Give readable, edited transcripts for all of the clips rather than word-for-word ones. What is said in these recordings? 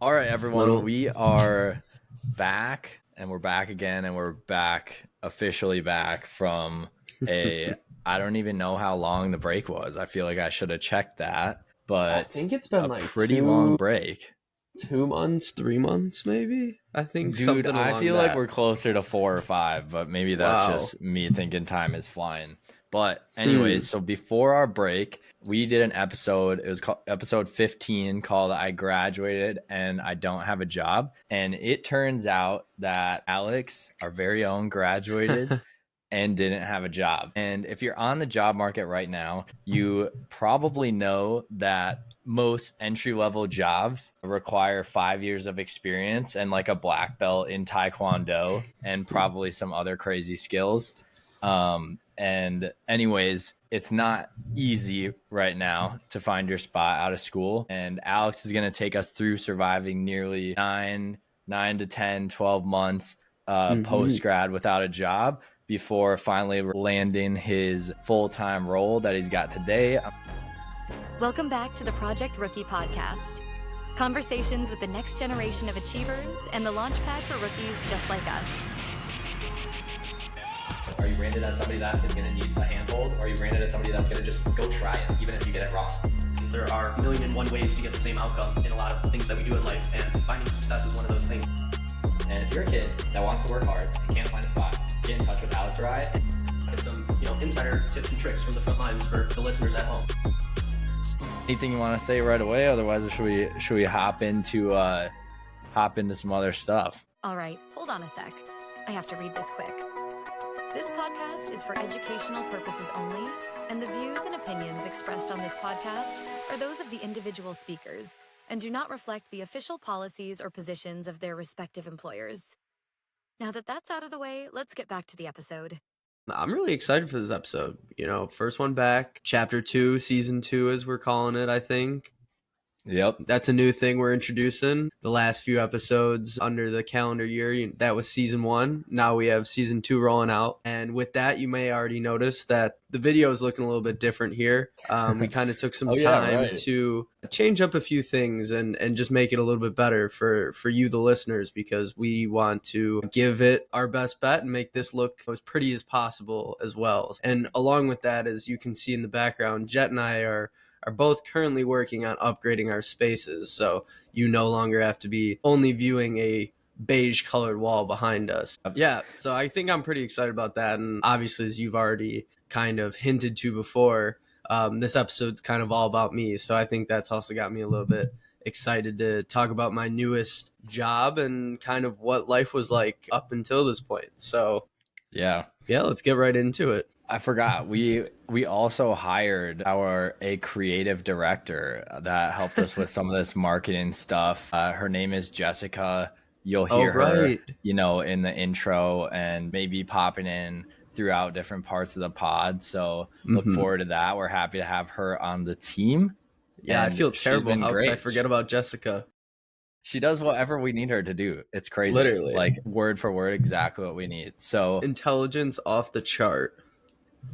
All right, everyone, Little. we are back and we're back again and we're back officially back from a I don't even know how long the break was. I feel like I should have checked that, I but think it's been a like pretty long break. 2 months, 3 months, maybe. I think Dude, something I along feel like that. we're closer to 4 or 5, but maybe that's Wow. just me thinking time is flying. But anyways, Hmm. so before our break, we did an episode. It was called episode 15 called I Graduated and I Don't Have a Job. And it turns out that Alex, our very own, graduated and didn't have a job. And if you're on the job market right now, you probably know that most entry level jobs require 5 years of experience and like a black belt in Taekwondo and probably some other crazy skills. And, anyways, it's not easy right now to find your spot out of school. And Alex is going to take us through surviving nearly 9 to 10, 12 months Hmm. post grad without a job before finally landing his full-time role that he's got today. Welcome back to the Project Rookie podcast. Conversations with the next generation of achievers and the launchpad for rookies just like us. Are you branded as somebody that is going to need a handhold, or are you branded as somebody that's going to just go try it, even if you get it wrong? There are a million and one ways to get the same outcome in a lot of things that we do in life, and finding success is one of those things. And if you're a kid that wants to work hard and can't find a spot, get in touch with Alex or I. Get some, insider tips and tricks from the front lines for the listeners at home. Anything you want to say right away? Otherwise, should we hop into some other stuff? All right, hold on a sec. I have to read this quick. This podcast is for educational purposes only, and the views and opinions expressed on this podcast are those of the individual speakers and do not reflect the official policies or positions of their respective employers. Now that that's out of the way, let's get back to the episode. I'm really excited for this episode. First one back, chapter 2, season 2, as we're calling it, I think. Yep. That's a new thing we're introducing. The last few episodes under the calendar year, that was season 1. Now we have season 2 rolling out. And with that, you may already notice that the video is looking a little bit different here. We kind of took some time to change up a few things and just make it a little bit better for you, the listeners, because we want to give it our best bet and make this look as pretty as possible as well. And along with that, as you can see in the background, Jet and I are both currently working on upgrading our spaces, so you no longer have to be only viewing a beige colored wall behind us. Yeah, so I think I'm pretty excited about that, and obviously, as you've already kind of hinted to before, this episode's kind of all about me, so I think that's also got me a little bit excited to talk about my newest job and kind of what life was like up until this point. So yeah, let's get right into it. I forgot. We also hired a creative director that helped us with some of this marketing stuff. Her name is Jessica. You'll hear her, in the intro and maybe popping in throughout different parts of the pod. So look forward to that. We're happy to have her on the team. Yeah, and I feel terrible. How great. could I forget about Jessica? She does whatever we need her to do. It's crazy. Literally. Like word for word, exactly what we need. So intelligence off the chart.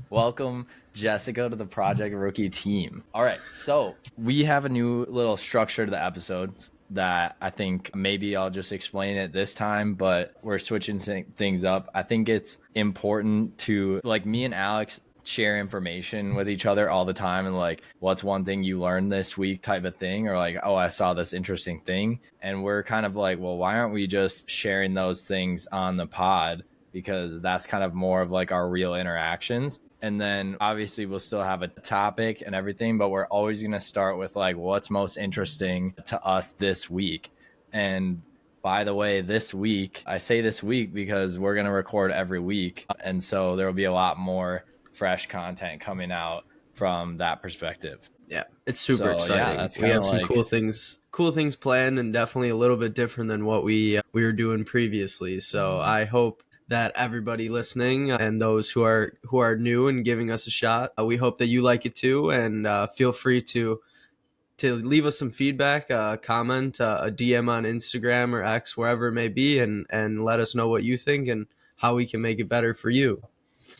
Welcome, Jessica, to the Project Rookie team. All right, so we have a new little structure to the episodes that I think maybe I'll just explain it this time, but we're switching things up. I think it's important to, like, me and Alex share information with each other all the time, and like, what's one thing you learned this week type of thing, or like, oh, I saw this interesting thing. And we're kind of like, well, why aren't we just sharing those things on the pod? Because that's kind of more of like our real interactions. And then obviously we'll still have a topic and everything, but we're always going to start with like what's most interesting to us this week. And by the way, this week, I say this week because we're going to record every week. And so there will be a lot more fresh content coming out from that perspective. Yeah, it's super exciting. That's we have some like, cool things planned, and definitely a little bit different than what we were doing previously. So I hope that everybody listening and those who are new and giving us a shot, we hope that you like it too, and feel free to leave us some feedback, comment, a DM on Instagram or X, wherever it may be, and let us know what you think and how we can make it better for you.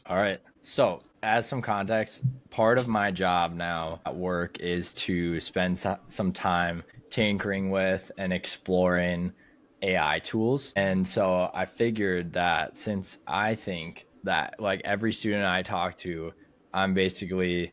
All right. So, as some context, part of my job now at work is to spend some time tinkering with and exploring AI tools. And so I figured that since I think that like every student I talk to, I'm basically,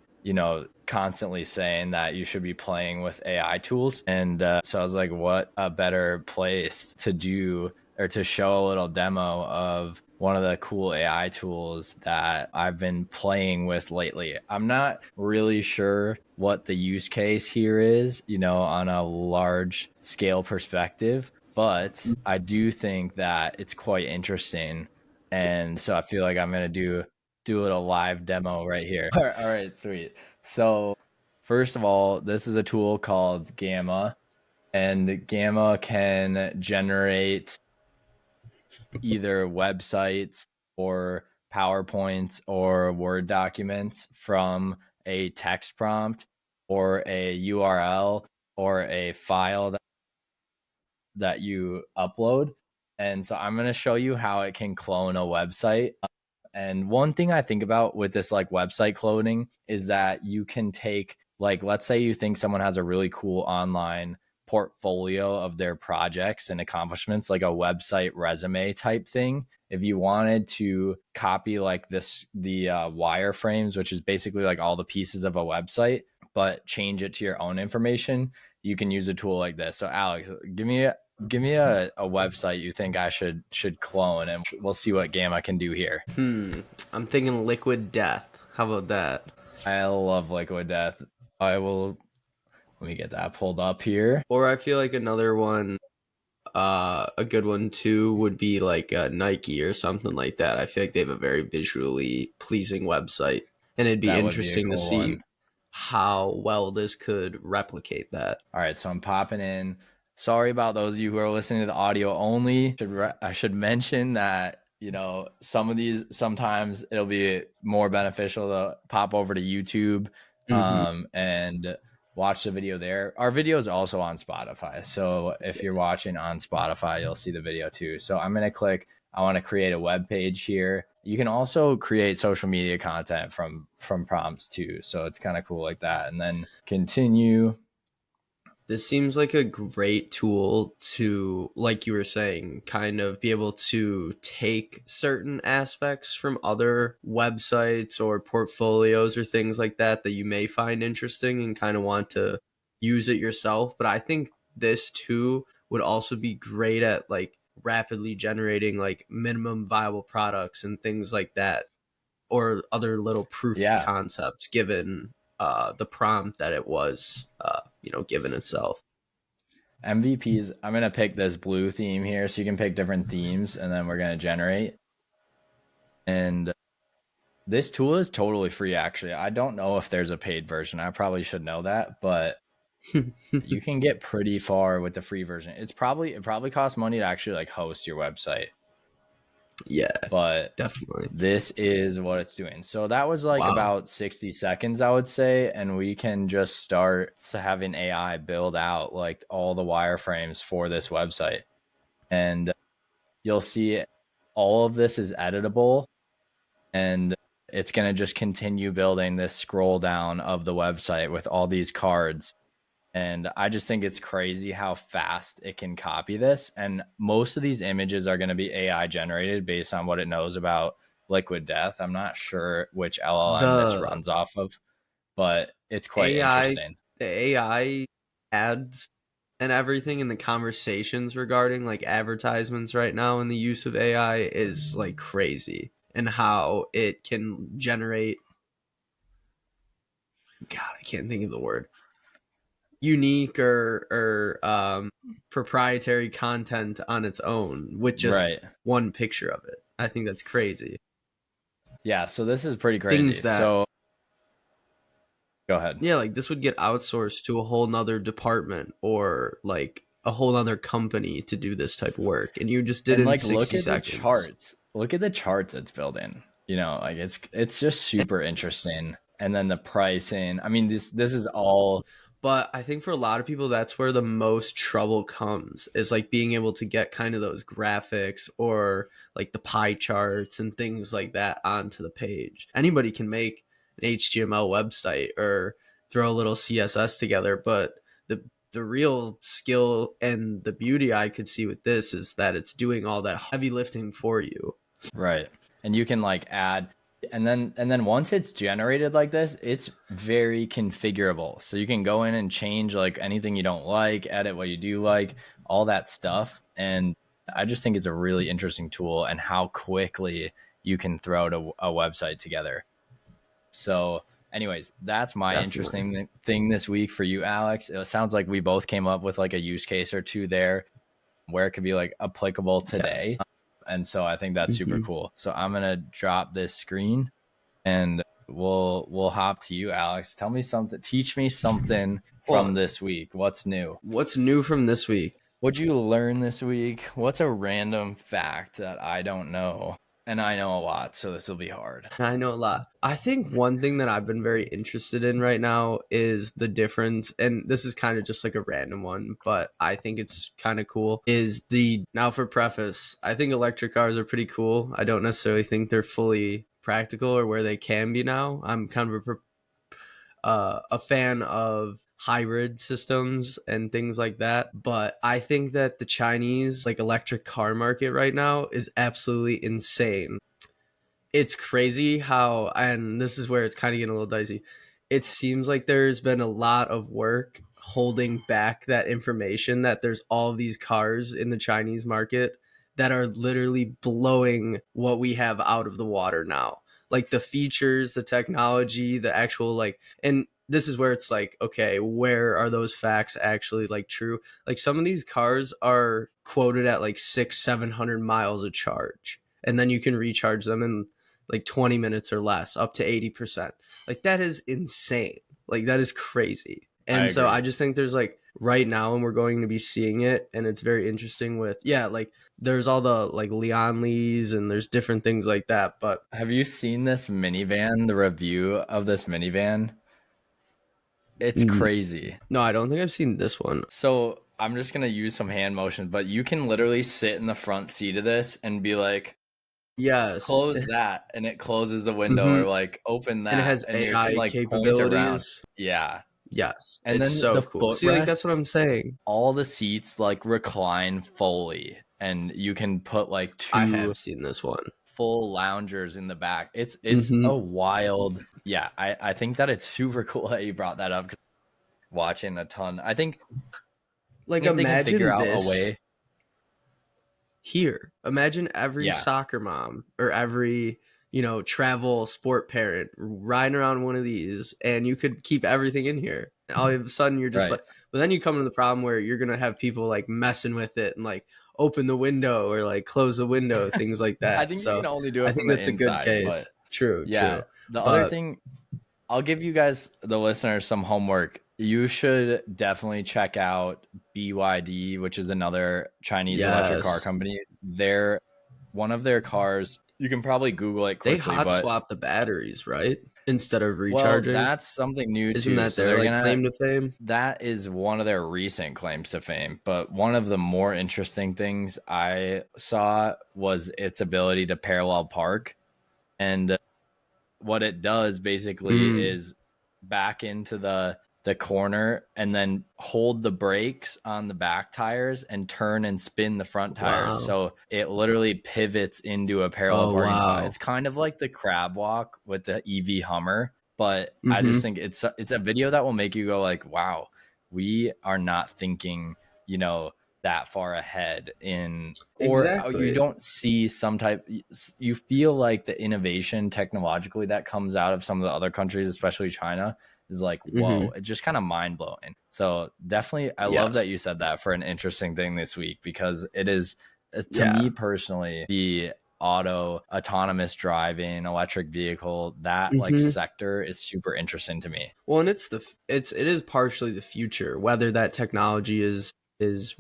constantly saying that you should be playing with AI tools. And so I was like, what a better place to do or to show a little demo of one of the cool AI tools that I've been playing with lately. I'm not really sure what the use case here is, on a large scale perspective, but I do think that it's quite interesting. And so I feel like I'm going to do a little live demo right here. All right, sweet. So first of all, this is a tool called Gamma, and Gamma can generate either websites or PowerPoints or Word documents from a text prompt or a URL or a file that you upload. And so I'm going to show you how it can clone a website. And one thing I think about with this like website cloning is that you can take, like, let's say you think someone has a really cool online portfolio of their projects and accomplishments, like a website resume type thing. If you wanted to copy like the wireframes, which is basically like all the pieces of a website, but change it to your own information, you can use a tool like this. So Alex, give me a website you think I should clone, and we'll see what Gamma can do here. I'm thinking Liquid Death. How about that? I love Liquid Death. Let me get that pulled up here. Or I feel like another one, a good one too, would be like Nike or something like that. I feel like they have a very visually pleasing website, and it'd be That would be a interesting to cool see one. how well this could replicate that. All right, so I'm popping in. Sorry about those of you who are listening to the audio only. I should mention that, some of these, sometimes it'll be more beneficial to pop over to YouTube and watch the video there. Our video is also on Spotify. So if you're watching on Spotify, you'll see the video too. So I'm going to click, I want to create a web page here. You can also create social media content from prompts too. So it's kind of cool like that. And then continue. This seems like a great tool to, like you were saying, kind of be able to take certain aspects from other websites or portfolios or things like that that you may find interesting and kind of want to use it yourself. But I think this too would also be great at like rapidly generating like minimum viable products and things like that, or other little proof Yeah. concepts given the prompt that it was given itself. MVPs, I'm going to pick this blue theme here. So you can pick different themes and then we're going to generate. And this tool is totally free, actually. I don't know if there's a paid version. I probably should know that, but you can get pretty far with the free version. It probably costs money to actually like host your website. Yeah, But definitely. this is what it's doing. So that was like about 60 seconds, I would say. And we can just start having AI build out like all the wireframes for this website. And you'll see all of this is editable. And it's going to just continue building this scroll down of the website with all these cards. And I just think it's crazy how fast it can copy this. And most of these images are going to be AI generated based on what it knows about Liquid Death. I'm not sure which LLM this runs off of, but it's quite interesting. The AI ads and everything in the conversations regarding like advertisements right now and the use of AI is like crazy, and how it can generate, God, I can't think of the word, unique or proprietary content on its own with just one picture of it. I think that's crazy. Yeah, so this is pretty crazy. So go ahead. Yeah, like this would get outsourced to a whole nother department or like a whole other company to do this type of work, and you just did it in 60 seconds. The charts. Look at the charts it's building. Like it's just super interesting. And then the pricing. I mean, this is all. But I think for a lot of people, that's where the most trouble comes, is like being able to get kind of those graphics or like the pie charts and things like that onto the page. Anybody can make an HTML website or throw a little CSS together, but the the real skill and the beauty I could see with this is that it's doing all that heavy lifting for you. Right. And you can like add, and then once it's generated like this, it's very configurable. So you can go in and change like anything you don't like, edit what you do like, all that stuff. And I just think it's a really interesting tool, and how quickly you can throw a website together. So anyways, that's my Definitely. interesting thing this week for you, Alex. It sounds like we both came up with like a use case or two there where it could be like applicable today. Yes. And so I think that's super cool. So I'm going to drop this screen and we'll hop to you, Alex. Tell me something, teach me something from this week. What's new? What's new from this week? What'd you learn this week? What's a random fact that I don't know? And I know a lot, so this will be hard. I know a lot. I think one thing that I've been very interested in right now is the difference, and this is kind of just like a random one, but I think it's kind of cool, is now for preface, I think electric cars are pretty cool. I don't necessarily think they're fully practical or where they can be now. I'm kind of a fan of hybrid systems and things like that, but I think that the Chinese like electric car market right now is absolutely insane. It's crazy how, and this is where it's kind of getting a little dicey, it seems like there's been a lot of work holding back that information that there's all these cars in the Chinese market that are literally blowing what we have out of the water now. Like the features, the technology, the actual like, and this is where it's like, okay, where are those facts actually like true? Like some of these cars are quoted at like 600-700 miles a charge, and then you can recharge them in like 20 minutes or less, up to 80%. Like that is insane. Like that is crazy. And so I just think there's like right now, and we're going to be seeing it, and it's very interesting with, yeah, like there's all the like Leon Lees and there's different things like that. But have you seen this minivan, the review of this minivan? It's crazy. No, I don't think I've seen this one. So I'm just going to use some hand motions, but you can literally sit in the front seat of this and be like, yes, close that, and it closes the window, or like open that. And it has and AI can, like, capabilities. Yeah. Yes. And it's then so the cool. See, like that's what I'm saying. All the seats like recline fully, and you can put like I have seen this one. Full loungers in the back. It's a wild. Yeah, I think that it's super cool that you brought that up. Watching a ton, I think like they can imagine figure out this a way. Here, imagine every soccer mom or every travel sport parent riding around one of these, and you could keep everything in here. All of a sudden you're just like, but then you come to the problem where you're gonna have people like messing with it and like open the window or like close the window, things like that. I think you can only do it. I think that's a good case. True. The other thing, I'll give you guys, the listeners, some homework. You should definitely check out BYD, which is another Chinese electric car company. One of their cars, you can probably Google it quickly. They hot swap the batteries, right? Instead of recharging. Well, that's something new. Isn't that their claim to fame? That is one of their recent claims to fame. But one of the more interesting things I saw was its ability to parallel park. And what it does basically is back into the corner and then hold the brakes on the back tires and turn and spin the front tires. Wow. So it literally pivots into a parallel parking spot. It's kind of like the crab walk with the EV Hummer, but I just think it's a video that will make you go like, wow, we are not thinking, that far ahead you don't see you feel like the innovation technologically that comes out of some of the other countries, especially China, is like, whoa, it's just kind of mind blowing. So definitely, I love that you said that for an interesting thing this week, because it is, to me personally, the autonomous driving, electric vehicle, that like sector is super interesting to me. Well, and it is partially the future, whether that technology is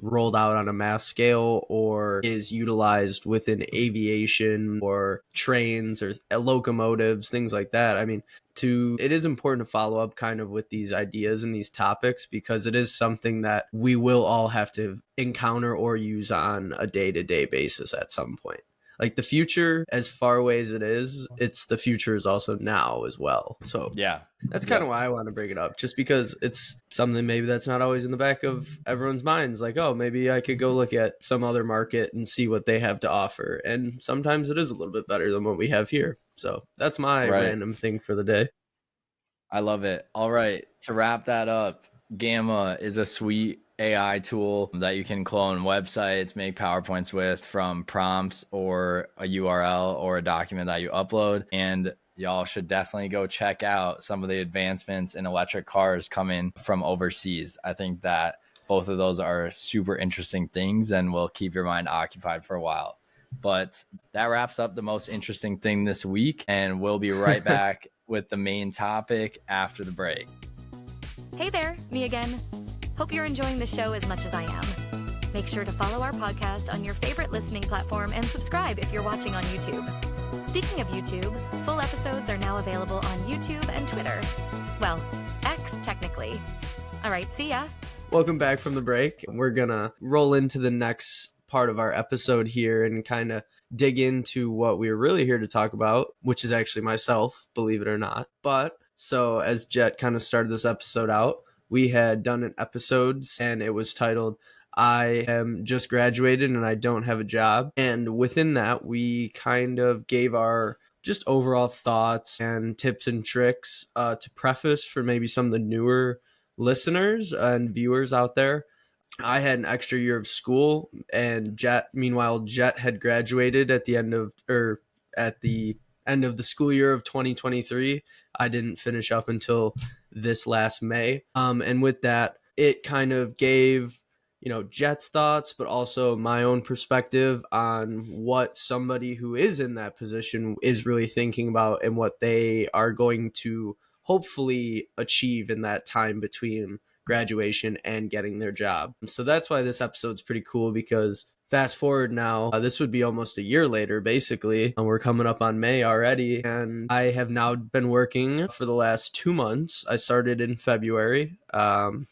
rolled out on a mass scale or is utilized within aviation or trains or locomotives, things like that. I mean, it is important to follow up kind of with these ideas and these topics, because it is something that we will all have to encounter or use on a day-to-day basis at some point. like the future, as far away as it is, it's the future is also now as well. So Yeah. that's kind of why I want to bring it up, just because it's something maybe that's not always in the back of everyone's minds. Like, oh, maybe I could go look at some other market and see what they have to offer. And sometimes it is a little bit better than what we have here. So that's my Right. random thing for the day. I love it. All right. To wrap that up, Gamma is a sweet AI tool that you can clone websites, make PowerPoints with from prompts or a URL or a document that you upload. And y'all should definitely go check out some of the advancements in electric cars coming from overseas. I think that both of those are super interesting things and will keep your mind occupied for a while. But that wraps up the most interesting thing this week, and we'll be right back with the main topic after the break. Hey there, me again. Hope you're enjoying the show as much as I am. Make sure to follow our podcast on your favorite listening platform and subscribe if you're watching on YouTube. Speaking of YouTube, full episodes are now available on YouTube and Twitter. Well, X technically. All right, see ya. Welcome back from the break. We're going to roll into the next part of our episode here and kind of dig into what we're really here to talk about, which is actually myself, believe it or not. But so as Jet kind of started this episode out, we had done an episode and it was titled, I am just graduated and I don't have a job. And within that, we kind of gave our just overall thoughts and tips and tricks to preface for maybe some of the newer listeners and viewers out there. I had an extra year of school, and Jet had graduated at the end of the school year of 2023. I didn't finish up until this last May. And with that, it kind of gave, Jet's thoughts, but also my own perspective on what somebody who is in that position is really thinking about and what they are going to hopefully achieve in that time between graduation and getting their job. So that's why this episode's pretty cool, because fast forward now, this would be almost a year later, basically. We're coming up on May already, and I have now been working for the last 2 months. I started in February, and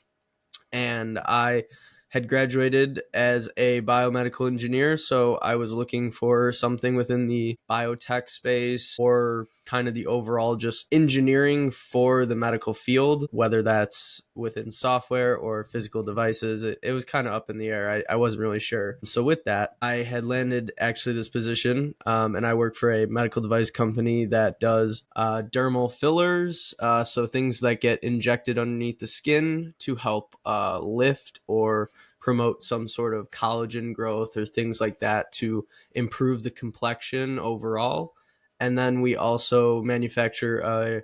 I had graduated as a biomedical engineer, so I was looking for something within the biotech space or kind of the overall just engineering for the medical field, whether that's within software or physical devices. It was kind of up in the air. I wasn't really sure. So with that, I had landed actually this position, and I work for a medical device company that does dermal fillers, so things that get injected underneath the skin to help lift or promote some sort of collagen growth or things like that to improve the complexion overall. And then we also manufacture a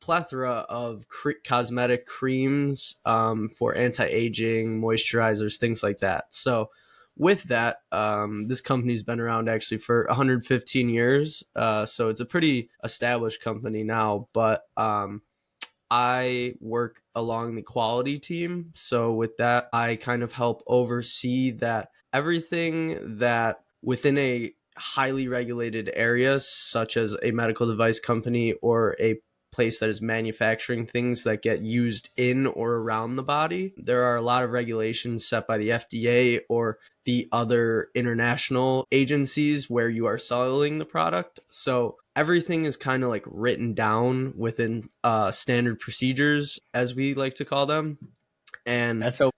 plethora of cosmetic creams for anti-aging, moisturizers, things like that. So with that, this company's been around actually for 115 years. So it's a pretty established company now, but I work along the quality team. So with that, I kind of help oversee that everything that within a highly regulated area, such as a medical device company or a place that is manufacturing things that get used in or around the body, there are a lot of regulations set by the FDA or the other international agencies where you are selling the product. So everything is kind of like written down within standard procedures, as we like to call them. And so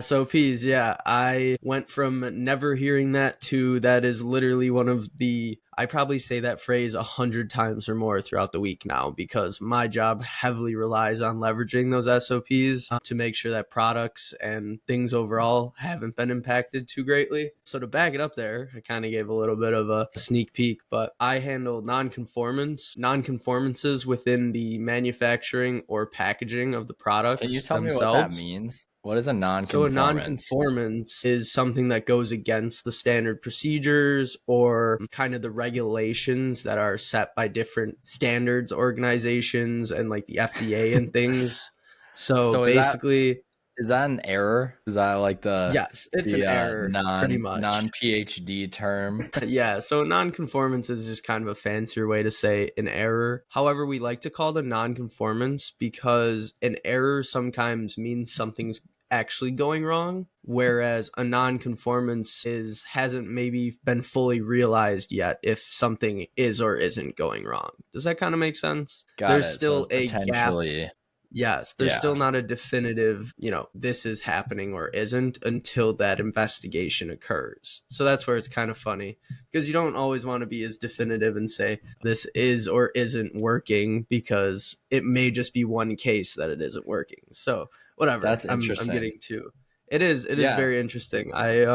SOPs, yeah, I went from never hearing that to that is literally one of the, I probably say that phrase 100 times or more throughout the week now, because my job heavily relies on leveraging those SOPs to make sure that products and things overall haven't been impacted too greatly. So to back it up there, I kind of gave a little bit of a sneak peek, but I handle non-conformances within the manufacturing or packaging of the products. Can you tell themselves. me what that means? What is a non-conformance? So a non-conformance is something that goes against the standard procedures or kind of the regulations that are set by different standards organizations and like the FDA and things. So basically, is that an error? Is that like yes, it's an error, pretty much. Non-PhD term? Yeah, so non-conformance is just kind of a fancier way to say an error. However, we like to call it a non-conformance because an error sometimes means something's actually going wrong, whereas a non-conformance hasn't maybe been fully realized yet if something is or isn't going wrong. Does that kind of make sense? Got There's it. So still it's a gap. potentially, Yes, there's yeah, still not a definitive, this is happening or isn't until that investigation occurs. So that's where it's kind of funny, because you don't always want to be as definitive and say this is or isn't working, because it may just be one case that it isn't working. So whatever. that's I'm interesting. getting to. It is Yeah. very interesting. I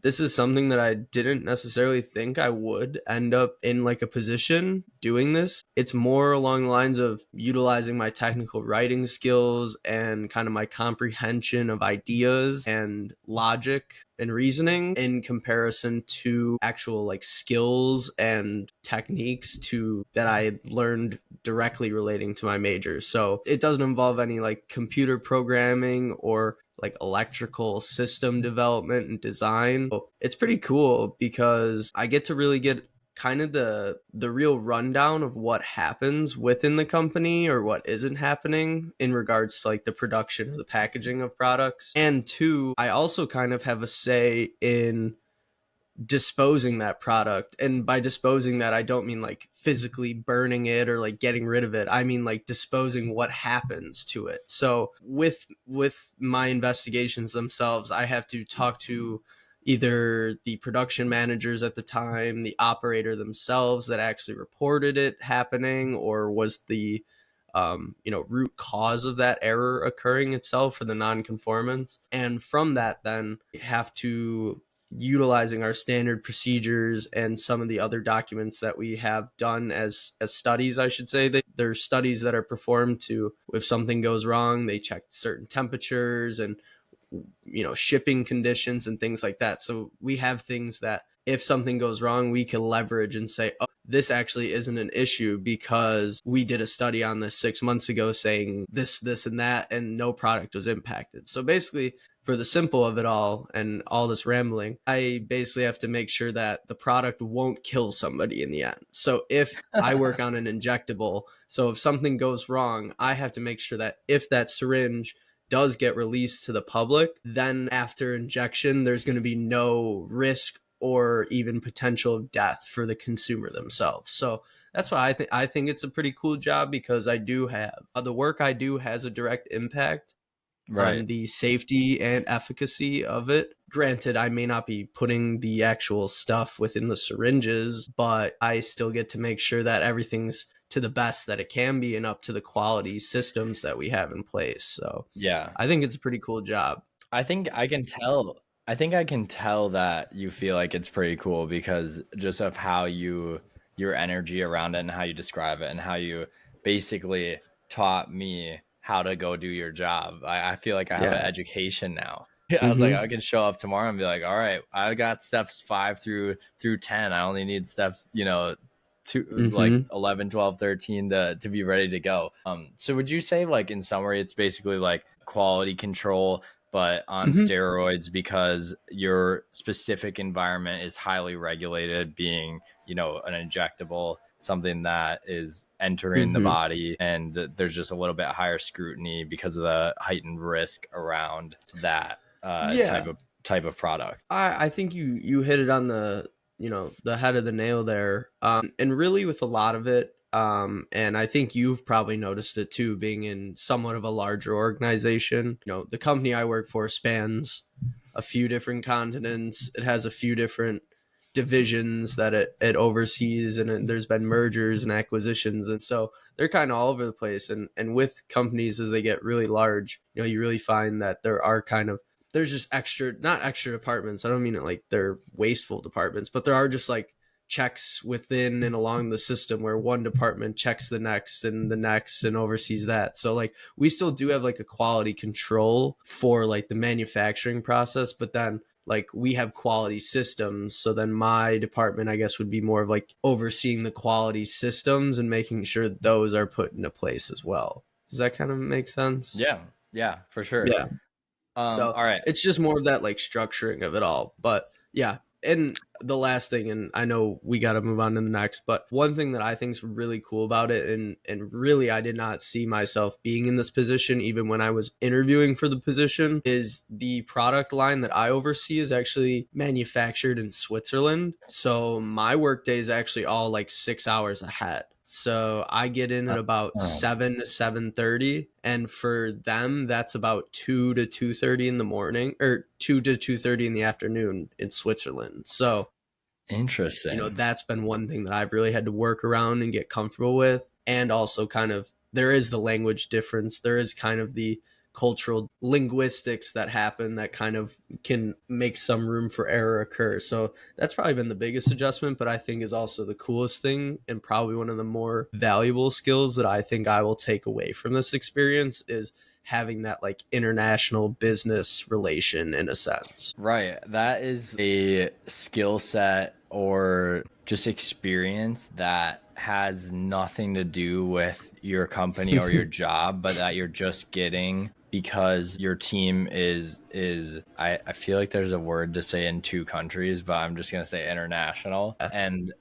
this is something that I didn't necessarily think I would end up in, like, a position doing this. It's more along the lines of utilizing my technical writing skills and kind of my comprehension of ideas and logic and reasoning in comparison to actual, like, skills and techniques to that I learned directly relating to my major. So it doesn't involve any, like, computer programming or like electrical system development and design. So it's pretty cool because I get to really get kind of the real rundown of what happens within the company or what isn't happening in regards to, like, the production or the packaging of products. And two, I also kind of have a say in disposing that product. And by disposing that, I don't mean like physically burning it or like getting rid of it. I mean like disposing what happens to it. So with my investigations themselves, I have to talk to either the production managers at the time, the operator themselves that actually reported it happening or was the root cause of that error occurring itself for the non-conformance. And from that, then you have to, utilizing our standard procedures and some of the other documents that we have done as studies, I should say. There's studies that are performed to, if something goes wrong, they check certain temperatures and shipping conditions and things like that. So we have things that if something goes wrong, we can leverage and say, oh, this actually isn't an issue because we did a study on this 6 months ago saying this, and that, and no product was impacted. So basically, for the simple of it all and all this rambling, I basically have to make sure that the product won't kill somebody in the end. So if I work on an injectable, so if something goes wrong, I have to make sure that if that syringe does get released to the public, then after injection, there's going to be no risk or even potential of death for the consumer themselves. So that's why I think it's a pretty cool job, because I do have the work I do has a direct impact Right. on the safety and efficacy of it. Granted, I may not be putting the actual stuff within the syringes, but I still get to make sure that everything's to the best that it can be and up to the quality systems that we have in place. So Yeah. I think it's a pretty cool job. I think I can tell. I think I can tell that you feel like it's pretty cool because just of how your energy around it and how you describe it and how you basically taught me how to go do your job. I feel like I have an Yeah. education now. I was like, Mm-hmm. I can show up tomorrow and be like, all right, I got steps 5 through 10. I only need steps, to like Mm-hmm. 11, 12, 13 to be ready to go. So would you say, like, in summary, it's basically like quality control but on Mm-hmm. steroids because your specific environment is highly regulated, being, an injectable, something that is entering the Mm-hmm. body, and there's just a little bit higher scrutiny because of the heightened risk around that Yeah. type of product. I think you hit it on the head of the nail there. And really with a lot of it, and I think you've probably noticed it too, being in somewhat of a larger organization. The company I work for spans a few different continents. It has a few different divisions that it oversees, and there's been mergers and acquisitions, and so they're kind of all over the place. And with companies as they get really large, you really find that there's just not extra departments. I don't mean it like they're wasteful departments, but there are just like checks within and along the system where one department checks the next and oversees that. So like we still do have like a quality control for like the manufacturing process, but then like we have quality systems. So then my department, I guess, would be more of like overseeing the quality systems and making sure those are put into place as well. Does that kind of make sense? Yeah, for sure. Yeah. So All right. it's just more of that like structuring of it all. But yeah, And the last thing, and I know we got to move on to the next, but one thing that I think is really cool about it, and really I did not see myself being in this position even when I was interviewing for the position, is the product line that I oversee is actually manufactured in Switzerland. So my workday is actually all like 6 hours ahead. So I get in at about Oh, 7 to 7:30, and for them that's about 2 to 2:30 in the morning, or 2 to 2:30 in the afternoon in Switzerland. So, interesting. that's been one thing that I've really had to work around and get comfortable with. And also, kind of, there is the language difference. There is kind of the cultural linguistics that happen that kind of can make some room for error occur. So that's probably been the biggest adjustment, but I think is also the coolest thing, and probably one of the more valuable skills that I think I will take away from this experience is having that like international business relation in a sense. Right. That is a skill set or just experience that has nothing to do with your company or your job, but that you're just getting because your team I feel like there's a word to say in two countries, but I'm just gonna say international. And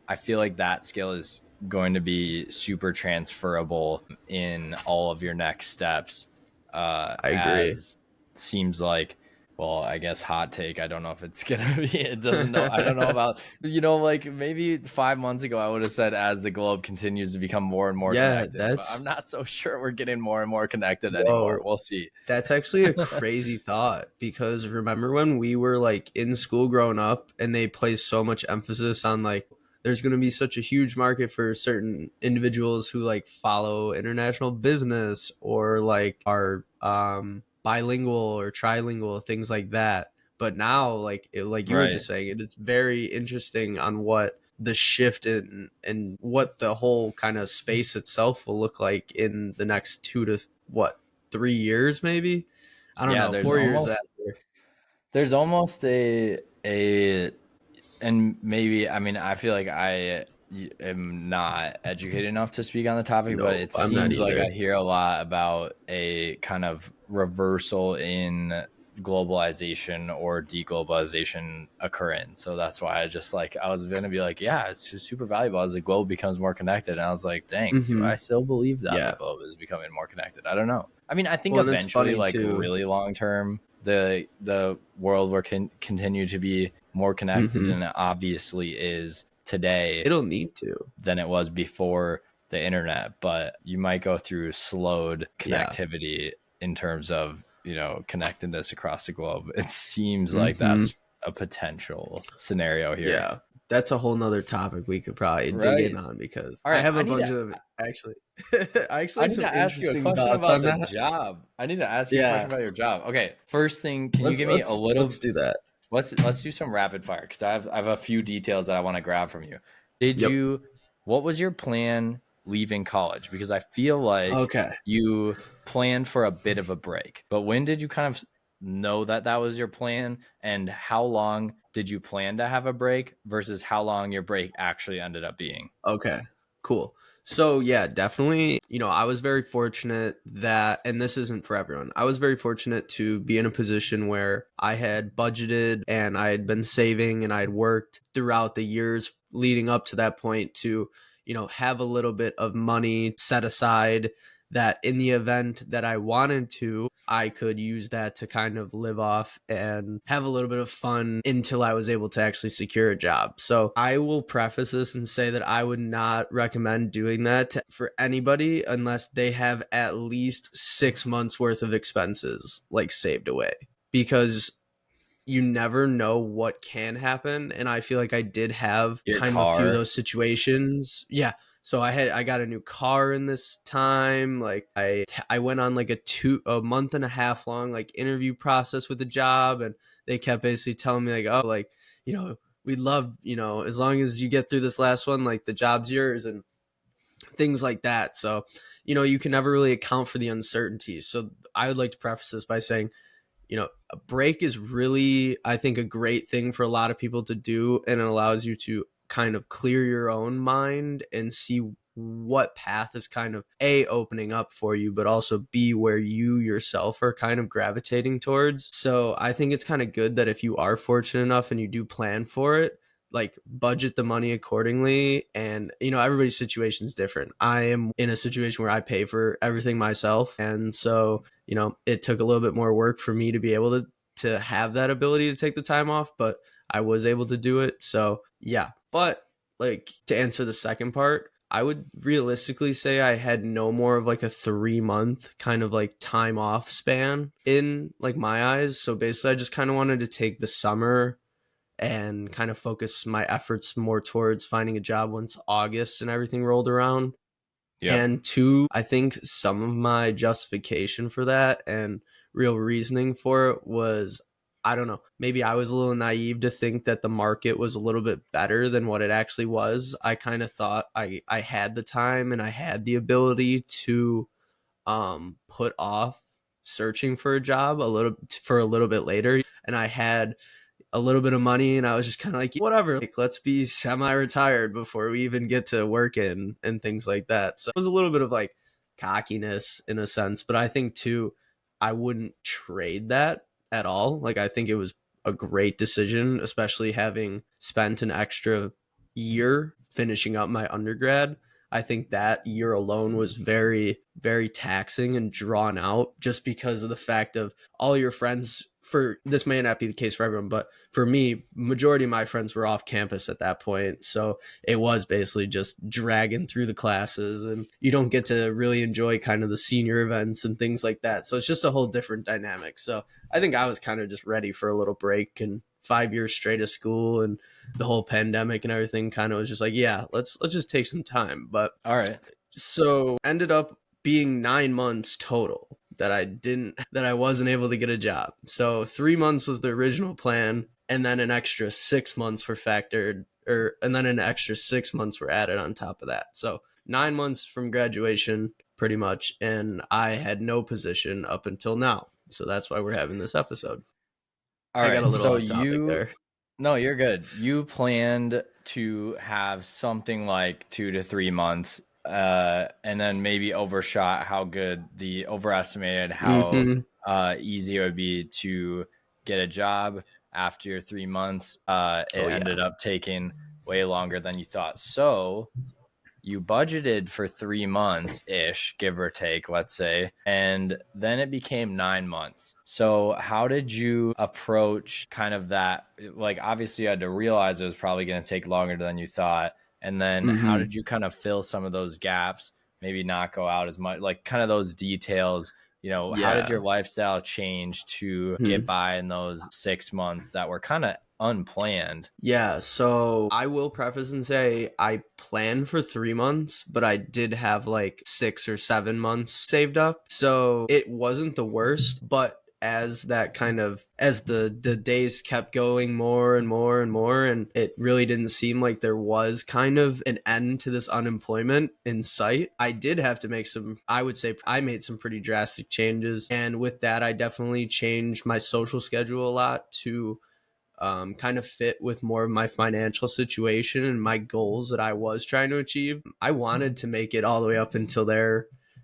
I feel like that skill is going to be super transferable in all of your next steps. I agree. As seems like, well, I guess hot take. I don't know if it's gonna be. It doesn't know. I don't know about, like maybe 5 months ago I would have said as the globe continues to become more and more Yeah, connected, but I'm that's not so sure we're getting more and more connected anymore. whoa. We'll see. That's actually a crazy thought, because remember when we were like in school growing up and they placed so much emphasis on like there's going to be such a huge market for certain individuals who like follow international business or like are bilingual or trilingual, things like that. But now like you were Right. just saying, it's very interesting on what the shift in and what the whole kind of space itself will look like in the next 3 years, maybe. I don't Yeah. know, There's 4 years almost after. there's almost a and maybe, I mean, I feel like I am not educated enough to speak on the topic, but No, it I'm not seems like I either. hear a lot about a kind of reversal in globalization or deglobalization occurring. So that's why I just like, I was going to be like, yeah, it's just super valuable as the globe becomes more connected. And I was like, dang, do Hmm. I still believe that the Yeah. globe is becoming more connected? I don't know. I mean, I think Well, and it's eventually, funny like too. really long term, the world will continue to be more connected Hmm. than it obviously is today It'll need to. than it was before the internet, but you might go through slowed Yeah. connectivity in terms of, connectedness across the globe. It seems like Hmm. that's a potential scenario here. Yeah. That's a whole nother topic we could probably dig in Right. on, because All I right. have a bunch of actually I actually I have need some to ask you a interesting question thoughts about on the that. job. I need to ask you a question Yeah. about your job. Okay. First thing, can you Let's give me a let's little. let's do that. Let's do some rapid fire because I have a few details that I want to grab from you. Yep. What was your plan leaving college? Because I feel like Okay. you planned for a bit of a break, but when did you kind of know that that was your plan, and how long did you plan to have a break versus how long your break actually ended up being? Okay, cool. So yeah, definitely, I was very fortunate that, and this isn't for everyone, I was very fortunate to be in a position where I had budgeted and I had been saving and I had worked throughout the years leading up to that point to, have a little bit of money set aside, that in the event that I wanted to, I could use that to kind of live off and have a little bit of fun until I was able to actually secure a job. So I will preface this and say that I would not recommend doing that for anybody unless they have at least 6 months worth of expenses like saved away, because you never know what can happen. And I feel like I did have Your kind of a few of car. those situations. Yeah. So I got a new car in this time. Like I went on like a month and a half long like interview process with the job, and they kept basically telling me like, oh, like, we'd love, as long as you get through this last one, like the job's yours, and things like that. So, you can never really account for the uncertainties. So I would like to preface this by saying, a break is really, I think, a great thing for a lot of people to do, and it allows you to kind of clear your own mind and see what path is kind of A, opening up for you, but also B, where you yourself are kind of gravitating towards. So I think it's kind of good that if you are fortunate enough and you do plan for it, like budget the money accordingly. And everybody's situation is different. I am in a situation where I pay for everything myself, and so it took a little bit more work for me to be able to have that ability to take the time off, but I was able to do it. So yeah. But like, to answer the second part, I would realistically say I had no more of like a 3 month kind of like time off span in like my eyes. So basically I just kind of wanted to take the summer and kind of focus my efforts more towards finding a job once August and everything rolled around. Yep. And two, I think some of my justification for that and real reasoning for it was, I don't know, maybe I was a little naive to think that the market was a little bit better than what it actually was. I kind of thought I had the time and I had the ability to put off searching for a job a little bit later, and I had a little bit of money, and I was just kind of like, whatever, like, let's be semi-retired before we even get to working and things like that. So it was a little bit of like cockiness in a sense, but I think too, I wouldn't trade that at all. Like, I think it was a great decision, especially having spent an extra year finishing up my undergrad. I think that year alone was very, very taxing and drawn out, just because of the fact of all your friends. For this may not be the case for everyone, but for me, majority of my friends were off campus at that point. So it was basically just dragging through the classes, and you don't get to really enjoy kind of the senior events and things like that. So it's just a whole different dynamic. So I think I was kind of just ready for a little break, and 5 years straight of school and the whole pandemic and everything kind of was just like, yeah, let's just take some time. But All right. so ended up being 9 months total that I wasn't able to get a job. So 3 months was the original plan, and then an extra 6 months were factored, and then an extra 6 months were added on top of that. So 9 months from graduation, pretty much, and I had no position up until now. So that's why we're having this episode. All I right. got a little So off topic there. No, you're good. You planned to have something like 2 to 3 months, and then maybe overestimated how easy it would be to get a job after your 3 months. It ended up taking way longer than you thought. So you budgeted for 3 months ish, give or take, let's say, and then it became 9 months. So, how did you approach kind of that? Like, obviously, you had to realize it was probably going to take longer than you thought. And then, how did you kind of fill some of those gaps? Maybe not go out as much, like kind of those details. How did your lifestyle change to get by in those 6 months that were kind of unplanned? Yeah, so I will preface and say I planned for 3 months, but I did have like 6 or 7 months saved up. So it wasn't the worst, but as the days kept going more and more and more, and it really didn't seem like there was kind of an end to this unemployment in sight, I did have to make I would say I made some pretty drastic changes. And with that, I definitely changed my social schedule a lot to kind of fit with more of my financial situation and my goals that I was trying to achieve. I wanted to make it all the way up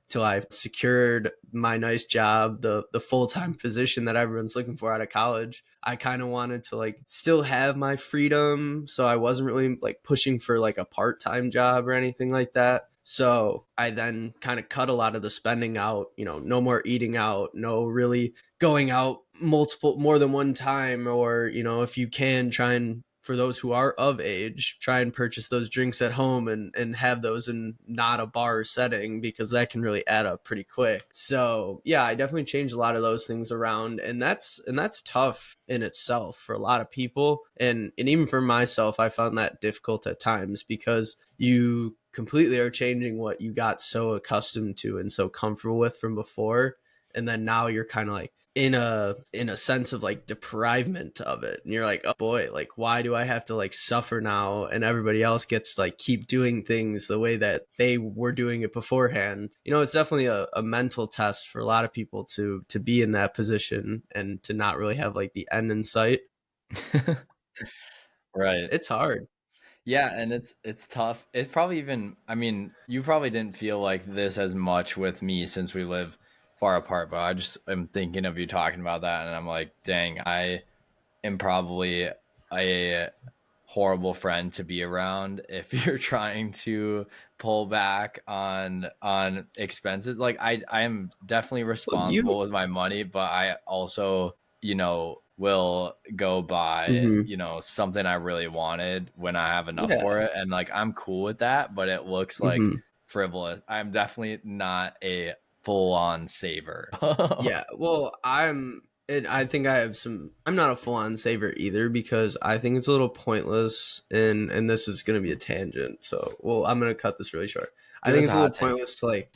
till I secured my nice job, the full-time position that everyone's looking for out of college. I kind of wanted to like still have my freedom, so I wasn't really like pushing for like a part-time job or anything like that. So I then kind of cut a lot of the spending out, no more eating out, no really going out more than one time, or, if you can try and, for those who are of age, try and purchase those drinks at home and have those in not a bar setting, because that can really add up pretty quick. So yeah, I definitely changed a lot of those things around, and that's tough in itself for a lot of people. And even for myself, I found that difficult at times, because you completely are changing what you got so accustomed to and so comfortable with from before. And then now you're kind of like in a sense of like deprivement of it, and you're like, oh boy, like, why do I have to like suffer now, and everybody else gets like keep doing things the way that they were doing it beforehand? It's definitely a mental test for a lot of people to be in that position and to not really have like the end in sight. Right. It's hard. Yeah, and it's tough. It's probably even, I mean, you probably didn't feel like this as much with me since we live far apart, but I just am thinking of you talking about that and I'm like, dang, I am probably a horrible friend to be around if you're trying to pull back on expenses. Like I am definitely Well, you responsible with my money, but I also, will go buy, hmm something I really wanted when I have enough yeah. for it, and like I'm cool with that, but it looks like hmm frivolous. I'm definitely not a full on saver. Yeah, well, I think I have some. I'm not a full on saver either because I think it's a little pointless, and this is going to be a tangent. So, well, I'm going to cut this really short. I Give think us a it's a little hot take. pointless to like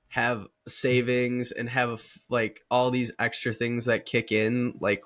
have savings and have like all these extra things that kick in like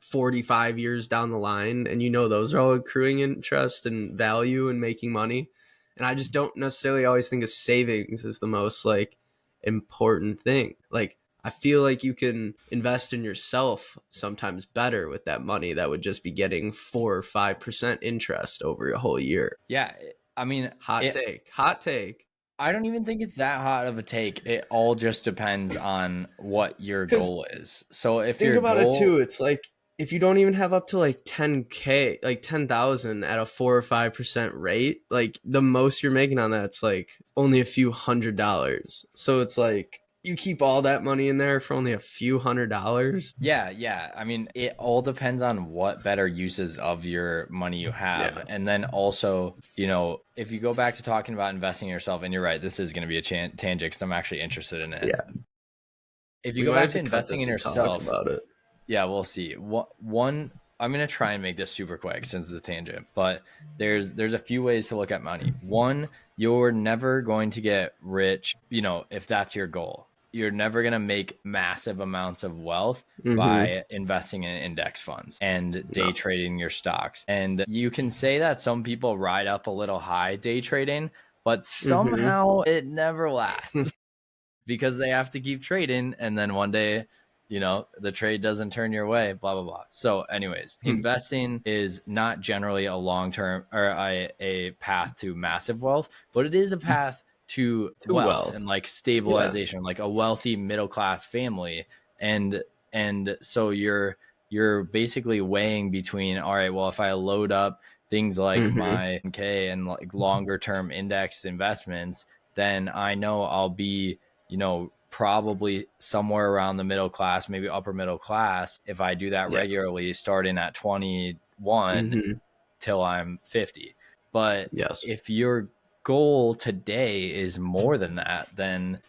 45 years down the line, and those are all accruing interest and value and making money. And I just don't necessarily always think of savings as the most like important thing. Like I feel like you can invest in yourself sometimes better with that money that would just be getting 4 or 5% interest over a whole year. Yeah, I mean, Hot it take. Hot take. I don't even think it's that hot of a take. It all just depends on what your Because goal is. So if think your about it goal, too. It's like if you don't even have up to like 10K, like 10,000 at a 4 or 5% rate, like the most you're making on that's like only a few $100s. So it's like you keep all that money in there for only a few $100s. yeah. I mean, it all depends on what better uses of your money you have. Yeah. And then also, if you go back to talking about investing in yourself, and you're right, this is going to be a tangent because I'm actually interested in it. Yeah. If you We go might back have to to cut investing this in and talk yourself, about it. yeah, we'll see. One, I'm gonna try and make this super quick since it's a tangent, but there's a few ways to look at money. One, you're never going to get rich, if that's your goal. You're never gonna make massive amounts of wealth Mm-hmm. by investing in index funds and day No. trading your stocks. And you can say that some people ride up a little high day trading, but Mm-hmm. somehow it never lasts because they have to keep trading, and then one day the trade doesn't turn your way, blah blah blah. So anyways, investing is not generally a long term or a path to massive wealth, but it is a path to To wealth wealth. and like Yeah. stabilization, like a wealthy middle class family. And so you're basically weighing between, all right, well, if I load up things like Mm-hmm. my K and like longer term index investments, then I know I'll be, probably somewhere around the middle class, maybe upper middle class, if I do that Yeah. regularly, starting at 21 Mm-hmm. till I'm 50. But Yes. if your goal today is more than that, then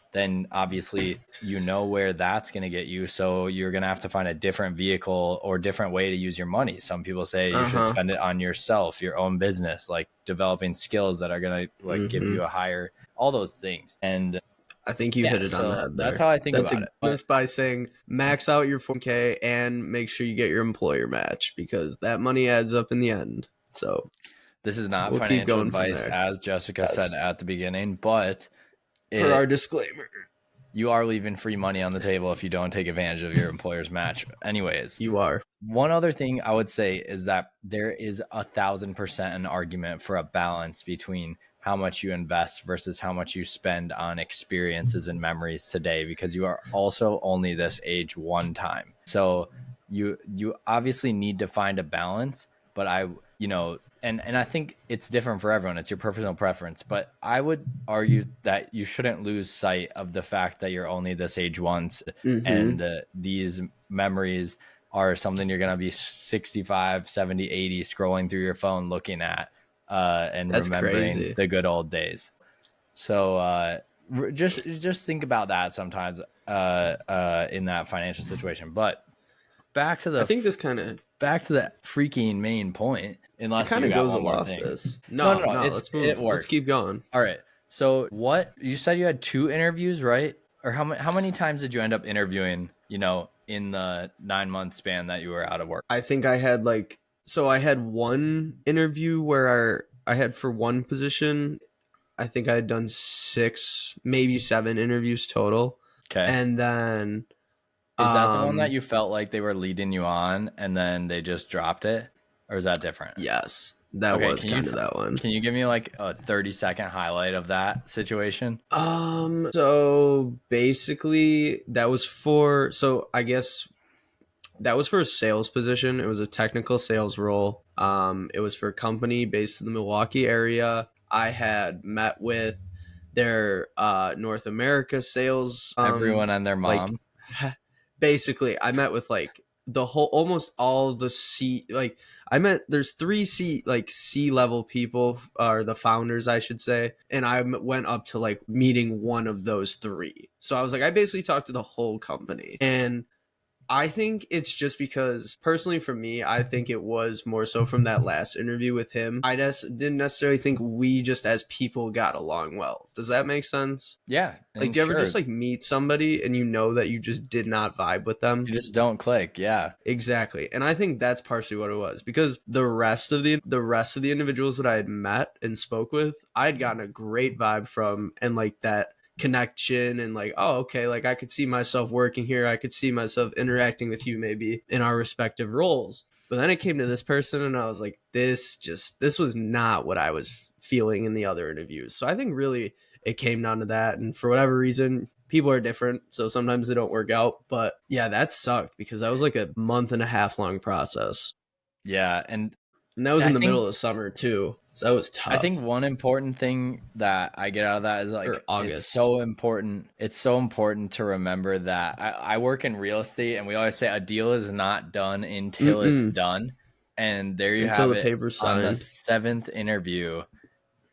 obviously where that's going to get you. So you're going to have to find a different vehicle or different way to use your money. Some people say you should Uh-huh. spend it on yourself, your own business, like developing skills that are going to like give Mm-hmm. you a higher, all those things. And I think you hit yeah, it on the so head that's there. how I think That's about a it. this by saying max out your 4K and make sure you get your employer match because that money adds up in the end. So This is not we'll keep financial going from advice, there. as Jessica said Yes. at the beginning, but Per our it disclaimer. you are leaving free money on the table if you don't take advantage of your employer's match. Anyways, You are. one other thing I would say is that there is 1,000% an argument for a balance between how much you invest versus how much you spend on experiences and memories today, because you are also only this age one time. So you obviously need to find a balance, but and I think it's different for everyone. It's your personal preference, but I would argue that you shouldn't lose sight of the fact that you're only this age once, Mm-hmm. and these memories are something you're going to be 65, 70, 80 scrolling through your phone looking at, and That's remembering crazy. the good old days. So just think about that sometimes in that financial situation. But back to I the think this kind of back to the freaking main point, it unless kind you of got goes one more off thing. this. No, No, no, no, let's it move. Let's works. keep going. All right. So what you said, you had 2 interviews, right? Or how many times did you end up interviewing, in the 9 month span that you were out of work? I think I had I had one interview where I had for one position. I think I had done 6, maybe 7 interviews total. Okay. And then Is that the one that you felt like they were leading you on and then they just dropped it? Or is that different? yes. That Okay, was kind of that one. can you give me like a 30-second highlight of that situation? So basically I guess that was for a sales position. It was a technical sales role. It was for a company based in the Milwaukee area. I had met with their North America sales Everyone and their like mom. basically I met with like the whole almost all the C like I met there's three C level people, or the founders I should say, and I went up to like meeting one of those three. So I was like I basically talked to the whole company. And I think it's just because, personally for me, I think it was more so from that last interview with him. I just didn't necessarily think we just as people got along well. Does that make sense? Yeah, Like, and do you ever sure, just like meet somebody and you know that you just did not vibe with them? you just don't click. Yeah. Exactly. And I think that's partially what it was, because the rest of the individuals that I had met and spoke with, I had gotten a great vibe from, and like that connection, and like, oh, okay, like I could see myself working here. I could see myself interacting with you maybe in our respective roles. But then it came to this person and I was like, this was not what I was feeling in the other interviews. So I think really it came down to that. And for whatever reason, people are different, so sometimes they don't work out. But yeah, that sucked because that was like a month and a half long process, Yeah, and and that was I in the middle think of the summer too, so that was tough. I think one important thing that I get out of that is like Or August. it's so important. It's so important to remember that I work in real estate, and we always say a deal is not done until it's done. And there you Until have the it. paper's On the signed. 7th interview,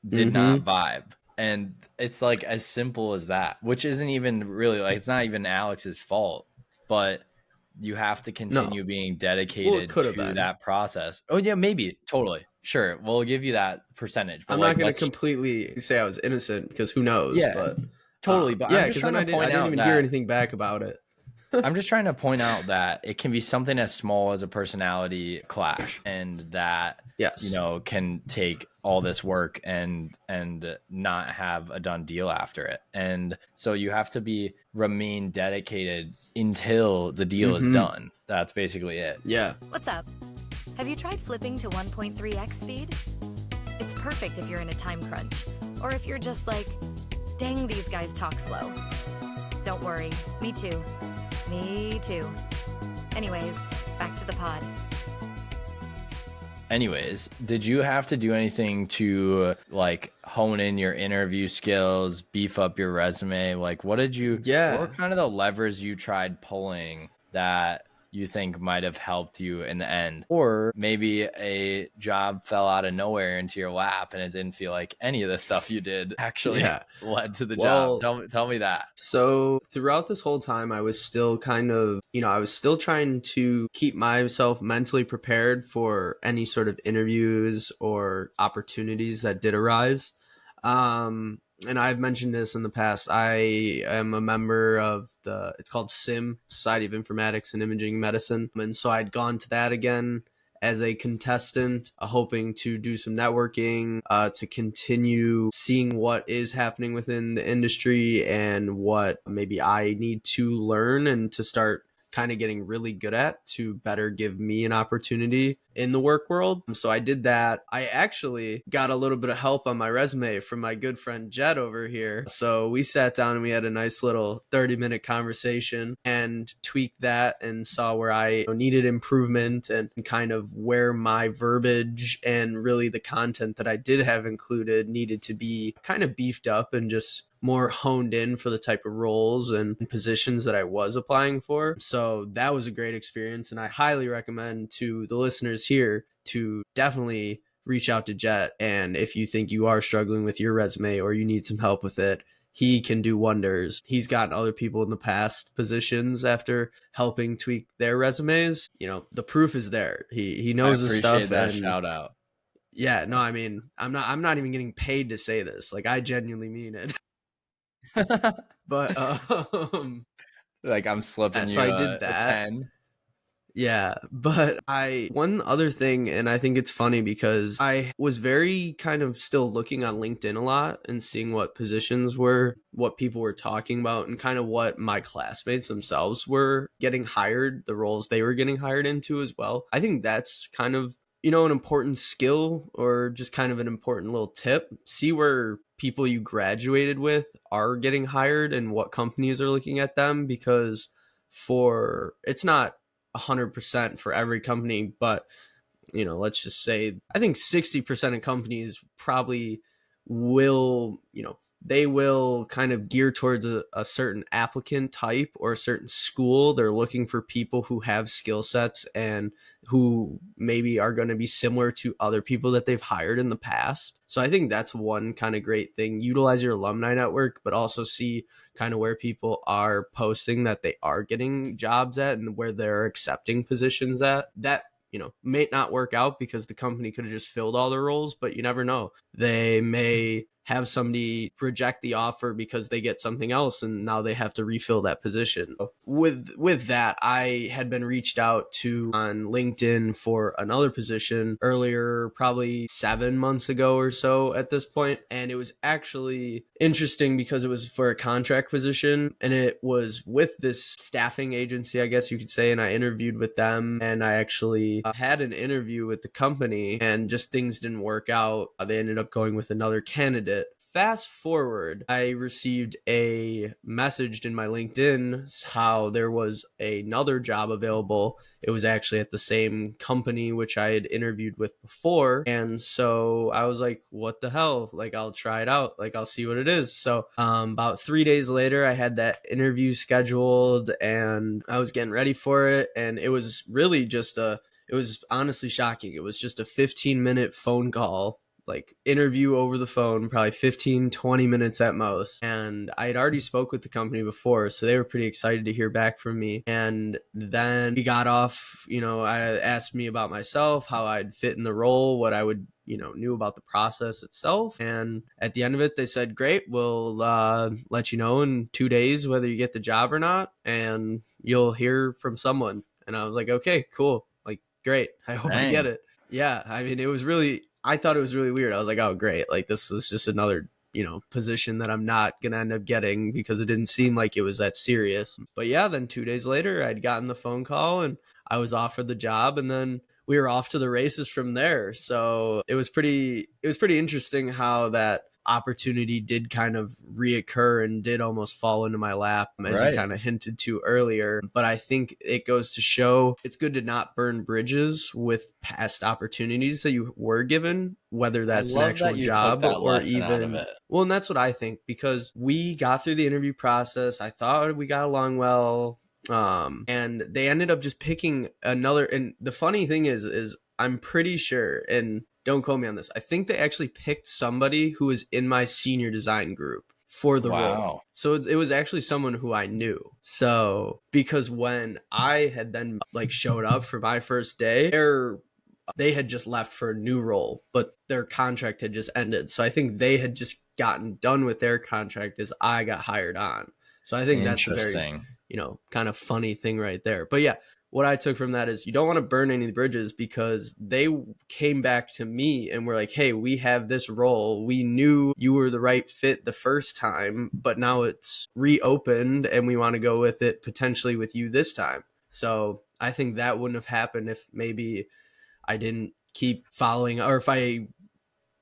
did not Mm-hmm. vibe. And it's like as simple as that, which isn't even really like it's not even Alex's fault, but you have to No. continue being Well, it dedicated could have to been. that process. Oh yeah, maybe. Totally. Sure. We'll give you that percentage, but I'm like not going to let's completely say I was innocent, because who knows, yeah, but totally. But I'm yeah, just because trying then to I point didn't out even hear that anything back about it. I'm just trying to point out that it can be something as small as a personality clash, and that Yes. can take all this work and not have a done deal after it. And so you have to remain dedicated until the deal is done. That's basically it. Yeah. What's up? Have you tried flipping to 1.3x speed? It's perfect if you're in a time crunch, or if you're just like, dang, these guys talk slow. Don't worry, me too. Me too. Anyways, back to the pod. Anyways, did you have to do anything to like hone in your interview skills, beef up your resume? Like what were kind of the levers you tried pulling that you think might have helped you in the end? Or maybe a job fell out of nowhere into your lap and it didn't feel like any of the stuff you did actually led to the job. Tell me that. So throughout this whole time, I was still kind of, I was still trying to keep myself mentally prepared for any sort of interviews or opportunities that did arise. And I've mentioned this in the past. I am a member of it's called SIM, Society of Informatics and Imaging Medicine. And so I'd gone to that again as a contestant, hoping to do some networking, to continue seeing what is happening within the industry and what maybe I need to learn and to start kind of getting really good at to better give me an opportunity in the work world. So I did that. I actually got a little bit of help on my resume from my good friend Jed over here. So we sat down and we had a nice little 30-minute conversation and tweaked that and saw where I needed improvement and kind of where my verbiage and really the content that I did have included needed to be kind of beefed up and just more honed in for the type of roles and positions that I was applying for. So that was a great experience, and I highly recommend to the listeners here to definitely reach out to Jet. And if you think you are struggling with your resume or you need some help with it, he can do wonders. He's gotten other people in the past positions after helping tweak their resumes. The proof is there. He knows his stuff. I appreciate that and shout out. Yeah, no, I mean, I'm not even getting paid to say this. Like, I genuinely mean it. But like I'm slipping so you I did a that. 10. Yeah, but one other thing, and I think it's funny because I was very kind of still looking on LinkedIn a lot and seeing what positions were, what people were talking about, and kind of what my classmates themselves were getting hired, the roles they were getting hired into as well. I think that's kind of, an important skill or just kind of an important little tip, see where people you graduated with are getting hired and what companies are looking at them, because it's not 100% for every company, but let's just say I think 60% of companies probably will, they will kind of gear towards a certain applicant type or a certain school. They're looking for people who have skill sets and who maybe are going to be similar to other people that they've hired in the past. So I think that's one kind of great thing. Utilize your alumni network, but also see kind of where people are posting that they are getting jobs at and where they're accepting positions at. That may not work out because the company could have just filled all their roles, but you never know. They may have somebody reject the offer because they get something else and now they have to refill that position. With that, I had been reached out to on LinkedIn for another position earlier, probably 7 months ago or so at this point. And it was actually interesting because it was for a contract position and it was with this staffing agency, I guess you could say. And I interviewed with them and I actually had an interview with the company and just things didn't work out. They ended up going with another candidate. Fast forward, I received a message in my LinkedIn how there was another job available. It was actually at the same company which I had interviewed with before. And so I was like, what the hell? Like, I'll try it out. Like, I'll see what it is. So about 3 days later, I had that interview scheduled and I was getting ready for it. And it was really it was honestly shocking. It was just a 15-minute phone call, like interview over the phone, probably 15-20 minutes at most. And I had already spoke with the company before, so they were pretty excited to hear back from me. And then we got off, I asked me about myself, how I'd fit in the role, what I would knew about the process itself. And at the end of it, they said, great, we'll let you know in 2 days whether you get the job or not, and you'll hear from someone. And I was like, okay, cool, like, great, I hope I get it. Yeah, I mean, I thought it was really weird. I was like, oh, great. Like, this is just another, position that I'm not going to end up getting because it didn't seem like it was that serious. But yeah, then 2 days later, I'd gotten the phone call and I was offered the job, and then we were off to the races from there. So it was pretty interesting how that opportunity did kind of reoccur and did almost fall into my lap, as you kind of hinted to earlier. But I think it goes to show it's good to not burn bridges with past opportunities that you were given, whether that's an actual job or even, well, and that's what I think, because we got through the interview process. I thought we got along well. And they ended up just picking another. And the funny thing is I'm pretty sure, and don't quote me on this, I think they actually picked somebody who was in my senior design group for the role. So it was actually someone who I knew. So because when I had then showed up for my first day, they had just left for a new role, but their contract had just ended. So I think they had just gotten done with their contract as I got hired on. So I think that's a very, kind of funny thing right there. But yeah, what I took from that is you don't want to burn any bridges, because they came back to me and were like, hey, we have this role. We knew you were the right fit the first time, but now it's reopened and we want to go with it potentially with you this time. So I think that wouldn't have happened if maybe I didn't keep following, or if I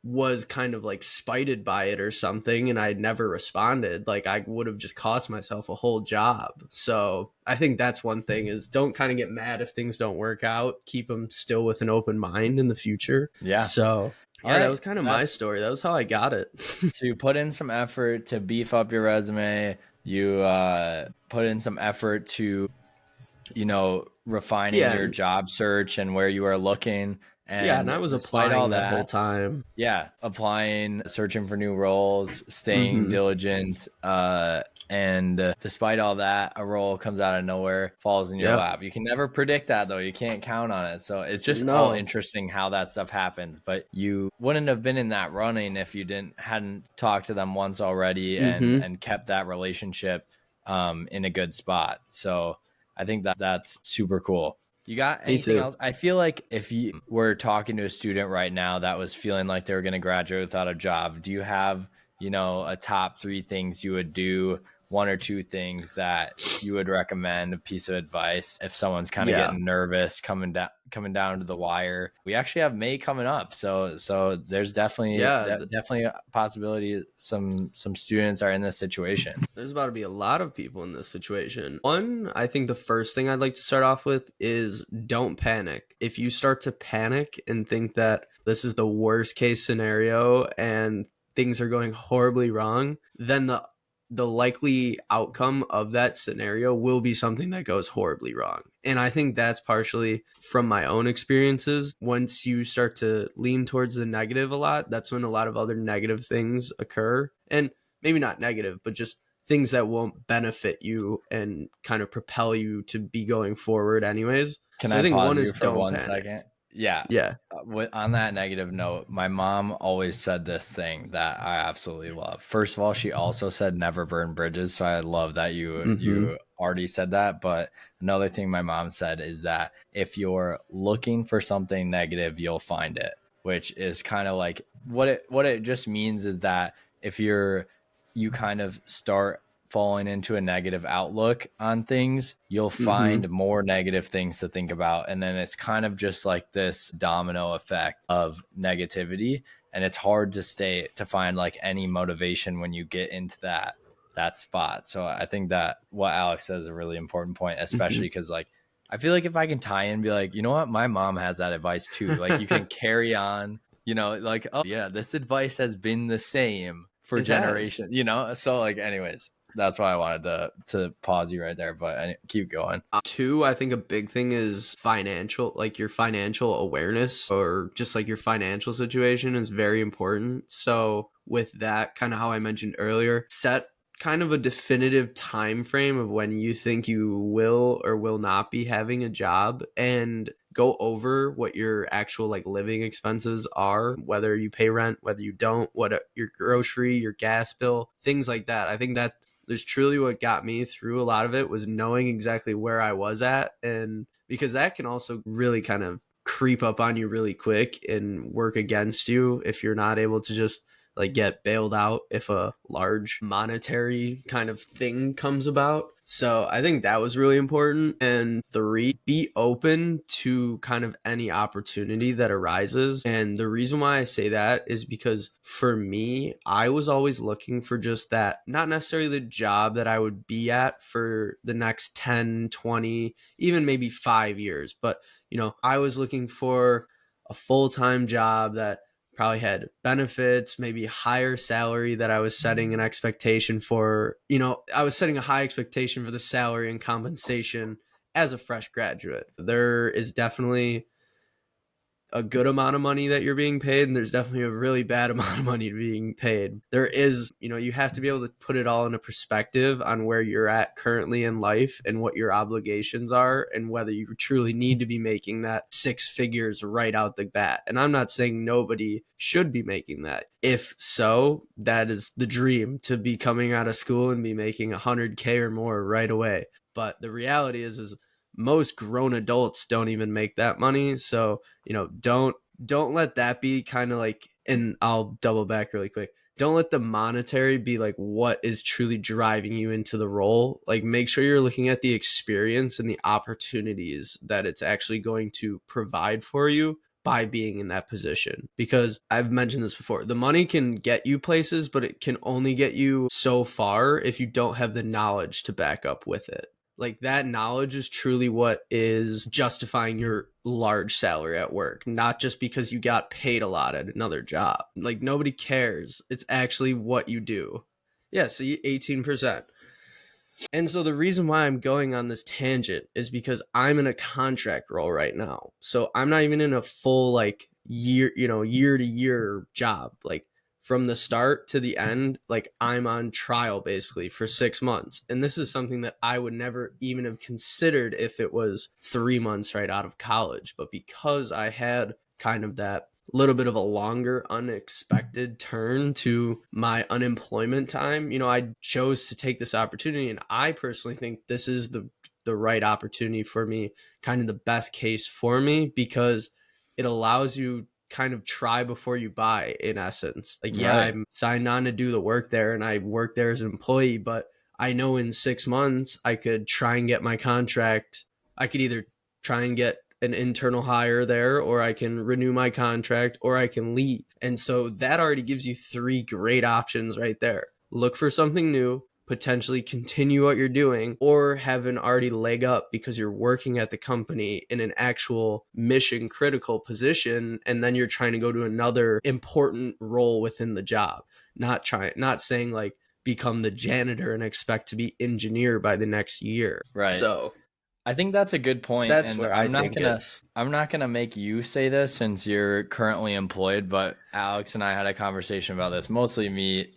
was kind of spited by it or something and I'd never responded, I would have just cost myself a whole job. So I think that's one thing, is don't kind of get mad if things don't work out. Keep them still with an open mind in the future. Yeah. So yeah, that was kind of my story. That was how I got it. So you put in some effort to beef up your resume. You put in some effort to, refining your job search and where you are looking. And I was applying that whole time. Yeah, applying, searching for new roles, staying diligent. And despite all that, a role comes out of nowhere, falls in your lap. You can never predict that, though. You can't count on it. So it's just all interesting how that stuff happens. But you wouldn't have been in that running if you hadn't talked to them once already and kept that relationship in a good spot. So I think that's super cool. You got anything else? I feel like if you were talking to a student right now that was feeling like they were going to graduate without a job, do you have, a top 3 things you would do one or two things that you would recommend, a piece of advice if someone's kind of getting nervous coming down to the wire. We actually have May coming up, so there's definitely a possibility some students are in this situation. There's about to be a lot of people in this situation. One, I think the first thing I'd like to start off with is don't panic. If you start to panic and think that this is the worst case scenario and things are going horribly wrong, then the likely outcome of that scenario will be something that goes horribly wrong. And I think that's partially from my own experiences. Once you start to lean towards the negative a lot, that's when a lot of other negative things occur. And maybe not negative, but just things that won't benefit you and kind of propel you to be going forward anyways. Can so I think pause one you is for don't one panic. second? Yeah. Yeah. On that negative note, my mom always said this thing that I absolutely love. First of all, she also said never burn bridges. So I love that you already said that. But another thing my mom said is that if you're looking for something negative, you'll find it, which is kind of like what it just means is that if you kind of start falling into a negative outlook on things, you'll find more negative things to think about. And then it's kind of just like this domino effect of negativity. And it's hard to find like any motivation when you get into that spot. So I think that what Alex says is a really important point, especially because like, I feel like if I can tie in and be like, you know what, my mom has that advice too. Like you can carry on, like, oh yeah, this advice has been the same for generations, So like, anyways, that's why I wanted to pause you right there, but keep going. Two, I think a big thing is like your financial awareness or just like your financial situation is very important. So with that, kind of how I mentioned earlier, set kind of a definitive time frame of when you think you will or will not be having a job and go over what your actual like living expenses are, whether you pay rent, whether you don't, your grocery, your gas bill, things like that. I think that there's truly what got me through a lot of it was knowing exactly where I was at. And because that can also really kind of creep up on you really quick and work against you if you're not able to just like get bailed out if a large monetary kind of thing comes about. So I think that was really important. And three, be open to kind of any opportunity that arises. And the reason why I say that is because for me, I was always looking for just that, not necessarily the job that I would be at for the next 10, 20, even maybe 5 years. But, I was looking for a full-time job that probably had benefits, maybe higher salary that I was setting an expectation for. I was setting a high expectation for the salary and compensation as a fresh graduate. There is definitely a good amount of money that you're being paid, and there's definitely a really bad amount of money being paid. There is, you have to be able to put it all into perspective on where you're at currently in life and what your obligations are and whether you truly need to be making that 6 figures right out the bat. And I'm not saying nobody should be making that. If so, that is the dream, to be coming out of school and be making 100K or more right away. But the reality is most grown adults don't even make that money. So, don't let that be kind of like, and I'll double back really quick. Don't let the monetary be like what is truly driving you into the role. Like make sure you're looking at the experience and the opportunities that it's actually going to provide for you by being in that position. Because I've mentioned this before, the money can get you places, but it can only get you so far if you don't have the knowledge to back up with it. Like that knowledge is truly what is justifying your large salary at work, not just because you got paid a lot at another job. Like nobody cares. It's actually what you do. Yeah, see, 18%. And so the reason why I'm going on this tangent is because I'm in a contract role right now. So I'm not even in a full like year to year job. Like from the start to the end, like I'm on trial basically for 6 months. And this is something that I would never even have considered if it was 3 months right out of college. But because I had kind of that little bit of a longer unexpected turn to my unemployment time, I chose to take this opportunity. And I personally think this is the right opportunity for me, kind of the best case for me, because it allows you kind of try before you buy, in essence. Like, yeah, right. I'm signed on to do the work there and I work there as an employee, but I know in 6 months I could try and get my contract. I could either try and get an internal hire there, or I can renew my contract, or I can leave. And so that already gives you three great options right there. Look for something new, potentially continue what you're doing, or have an already leg up because you're working at the company in an actual mission critical position, and then you're trying to go to another important role within the job. Not saying like become the janitor and expect to be engineer by the next year. Right. So I think that's a good point. that's And where I think it's. I'm not gonna make you say this since you're currently employed, but Alex and I had a conversation about this. Mostly me,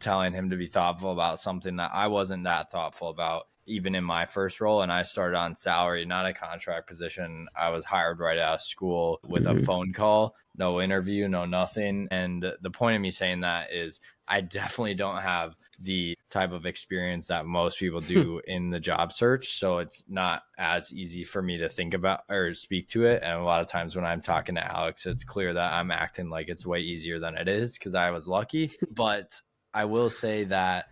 telling him to be thoughtful about something that I wasn't that thoughtful about, even in my first role. And I started on salary, not a contract position. I was hired right out of school with a phone call, no interview, no nothing. And the point of me saying that is I definitely don't have the type of experience that most people do in the job search. So it's not as easy for me to think about or speak to it. And a lot of times when I'm talking to Alex, it's clear that I'm acting like it's way easier than it is because I was lucky. But I will say that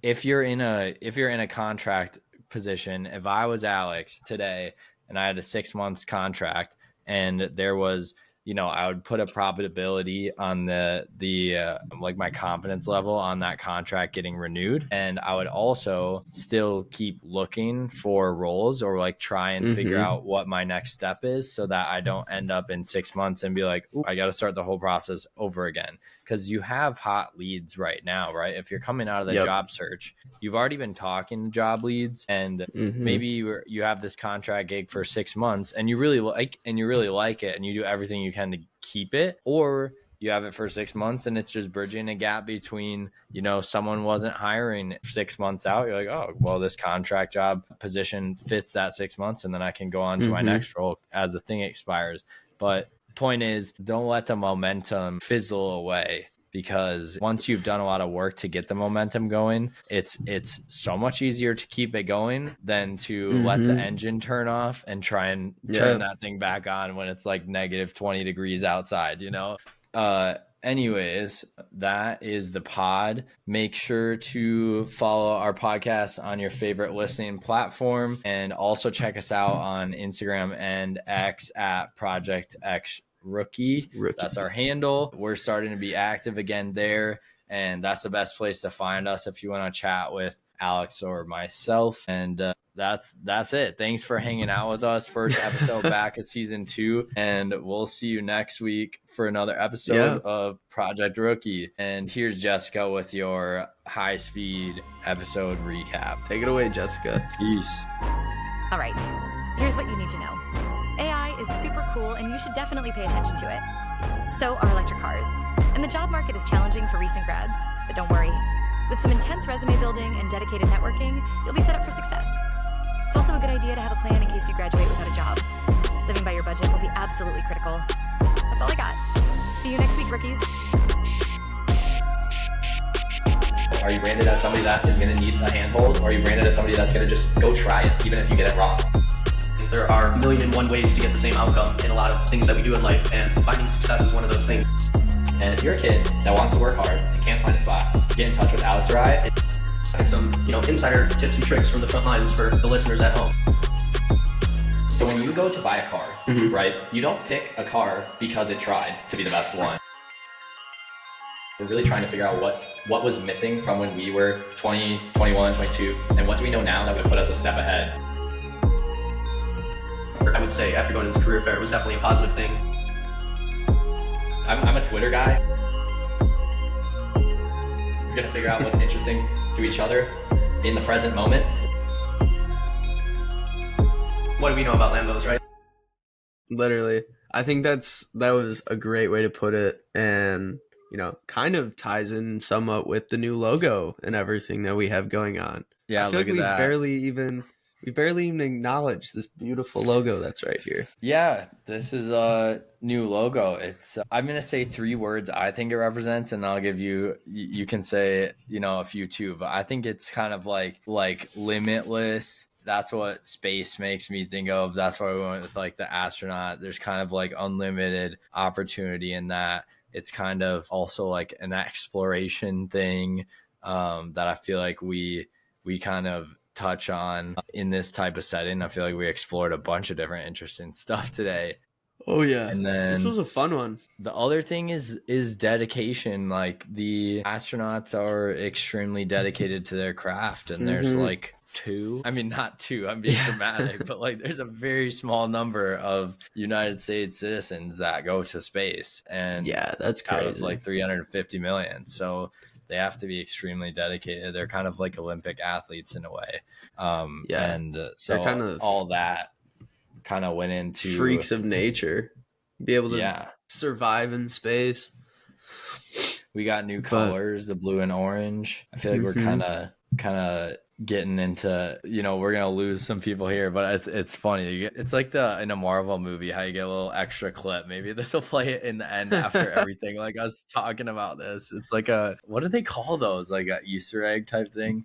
if you're in a contract position, if I was Alex today and I had a 6 months contract and there was, I would put a probability on the like my confidence level on that contract getting renewed. And I would also still keep looking for roles or like try and figure out what my next step is so that I don't end up in 6 months and be like, I got to start the whole process over again. Because you have hot leads right now, right? If you're coming out of the job search, you've already been talking to job leads, and maybe you have this contract gig for 6 months, and you really like it, and you do everything you can to keep it, or you have it for 6 months, and it's just bridging a gap between, someone wasn't hiring 6 months out. You're like, oh, well, this contract job position fits that 6 months, and then I can go on to my next role as the thing expires. But point is, don't let the momentum fizzle away, because once you've done a lot of work to get the momentum going, it's so much easier to keep it going than to let the engine turn off and try and turn that thing back on when it's like negative 20 degrees outside, Anyways, that is the pod. Make sure to follow our podcast on your favorite listening platform, and also check us out on Instagram and X at Project X Rookie. That's our handle. We're starting to be active again there, and that's the best place to find us if you want to chat with Alex or myself. And that's it. Thanks for hanging out with us. First episode back of season 2, and we'll see you next week for another episode of Project Rookie. And here's Jessica with your high speed episode recap. Take it away, Jessica. Peace. All right, here's what you need to know. AI is super cool, and you should definitely pay attention to it. So are electric cars. And the job market is challenging for recent grads, but don't worry. With some intense resume building and dedicated networking, you'll be set up for success. It's also a good idea to have a plan in case you graduate without a job. Living by your budget will be absolutely critical. That's all I got. See you next week, rookies. Are you branded as somebody that is going to need a handhold, or are you branded as somebody that's going to just go try it, even if you get it wrong? There are 1,000,001 ways to get the same outcome in a lot of things that we do in life, and finding success is one of those things. And if you're a kid that wants to work hard and can't find a spot, get in touch with Alex or I. And some, insider tips and tricks from the front lines for the listeners at home. So when you go to buy a car, right, you don't pick a car because it tried to be the best one. We're really trying to figure out what was missing from when we were 20, 21, 22, and what do we know now that would put us a step ahead. I would say after going to this career fair, it was definitely a positive thing. I'm a Twitter guy. We're gonna figure out what's interesting to each other in the present moment. What do we know about Lambos, right? Literally. I think that was a great way to put it, and kind of ties in somewhat with the new logo and everything that we have going on. Yeah, I feel look like at that. we barely even acknowledge this beautiful logo that's right here. Yeah, this is a new logo. It's I'm going to say 3 words I think it represents, and I'll give you can say, a few too, but I think it's kind of like limitless. That's what space makes me think of. That's why we went with like the astronaut. There's kind of like unlimited opportunity in that. It's kind of also like an exploration thing. that I feel like we kind of touch on in this type of setting. I feel like we explored a bunch of different interesting stuff today. Oh yeah, And this then was a fun one. the other thing is dedication. Like the astronauts are extremely dedicated to their craft, and there's like not two, I'm being dramatic, but like there's a very small number of United States citizens that go to space, and Yeah, that's crazy. out of like 350 million. So they have to be extremely dedicated. They're kind of like Olympic athletes in a way. And so kind of all that kind of went into freaks of nature, be able to yeah. survive in space. We got new colors, the blue and orange. I feel like we're kind of getting into, we're gonna lose some people here, but it's funny. It's like in a Marvel movie, how you get a little extra clip. Maybe this will play it in the end after everything. Like us talking about this, it's like what do they call those? Like a Easter egg type thing.